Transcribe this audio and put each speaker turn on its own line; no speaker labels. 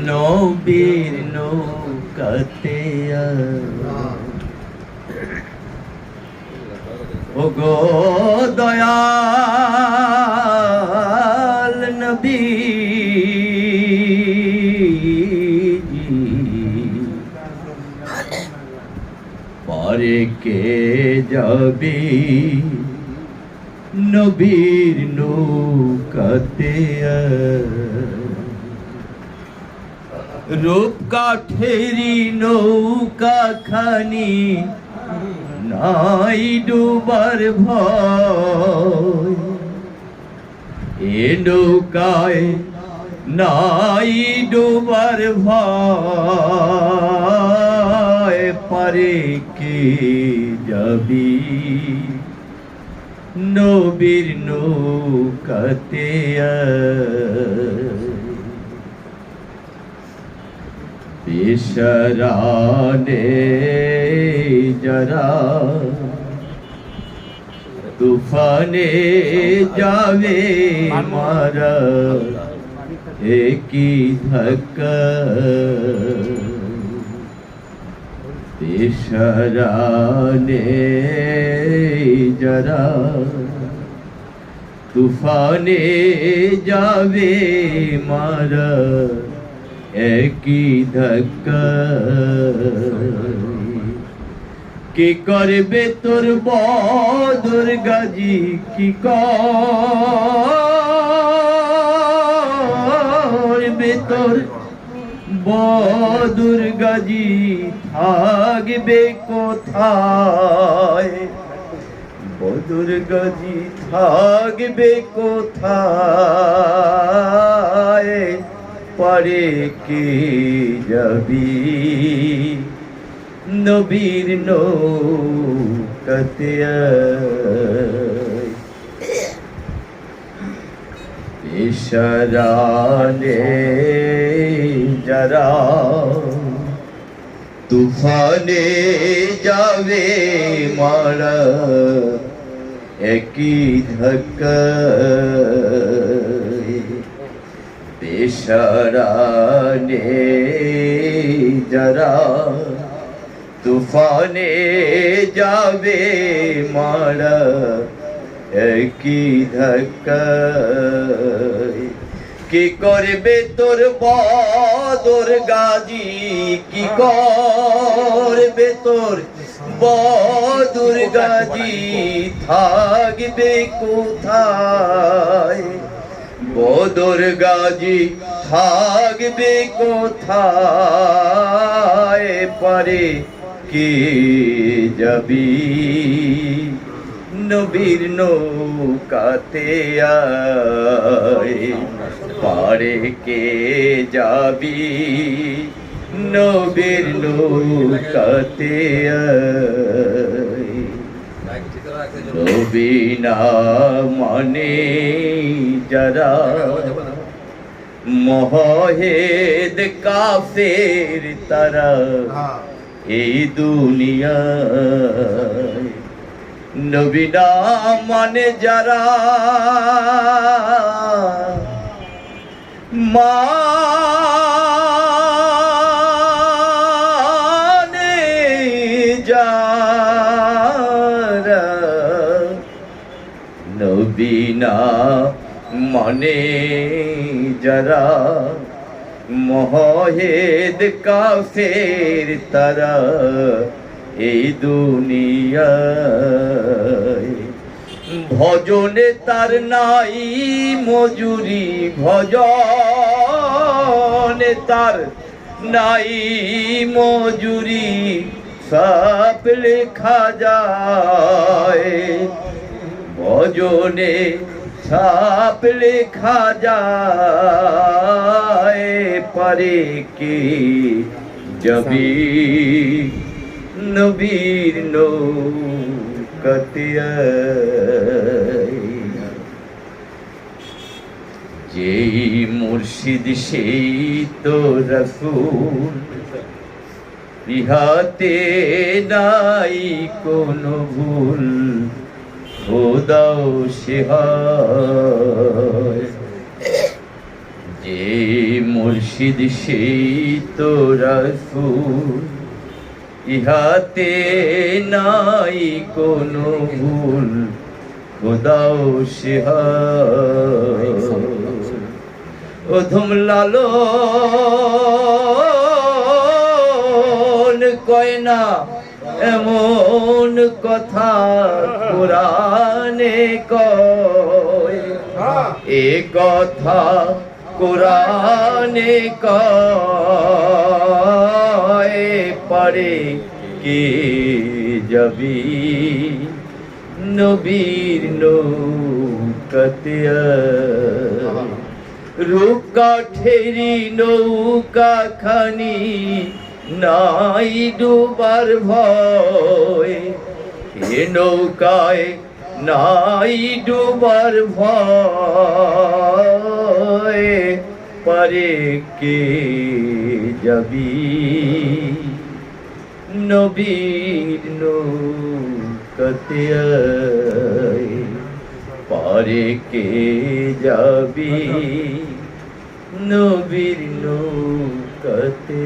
নবীর নৌকাতে ওগো দয়াল নবী পারে কে যাবি নবীর নৌকাতে রূপ কাঠেরি নৌকা খানি নাই ডুবার ভয় এ নৌকায় নাই ডুবার ভয় পারে কে যাবি নবীর নৌকাতে बेशराने जरा तूफाने जावे मारा एक ही धक्का बेशराने जरा तूफाने जावे मारा একই ধাক্কা কি করবে তোর বদর গাজী কি করবে তোর বদর গাজী থাকবে কোথায় বদর গাজী থাকবে কোথায় পারে কে যাবি নবীর নৌকাতে ইশারানে যারা তুফানে যাবে মারা একই ধাক্কা बेशराने जरा तूफाने जावे मारा की धक्का की करबे तोर बदर गाजी की करबे तोर बदर गाजी थाकबे कोथाय বদর গাজী থাকবে কোথায় পারে কে যাবি নবীর নৌকাতে পারে কে যাবি নবীর নৌকাতে নবী না মানে যারা মোহেদ কাফের তারা এই দুনিয়ায় নবী না মানে যারা মানে যারা নবী না মানে যারা মোহেদ কাফের তারা এই দুনিয়ায় ভজনে তার নাই মজুরি ভজনে তার নাই মজুরি সব লেখা যায় ভজনে সাপ লেখা যায় পারে কে যাবি নবীর নৌকাতে যেই মুর্শিদ সেই তো রাসূল ইহাতে নাই কোনো ভুল খোদাও সে হয় যে মুর্শিদ সেই তো রাসূল, ইহাতে নাই কোনো ভুল, খোদাও সিহার। অধম লালন কয় না এমন কথা কোরআনে কয়, এ কথা কোরআনে কয়। পারে কে যাবি নবীর নৌকাতে, রূপকাঠেরি নৌকা খানি নাই ডুবার ভয়, এ নৌকায় নাই ডুবার ভয়। পারে কে যাবি নবীর নৌকাতে, পারে কে যাবি নবীর নৌকাতে।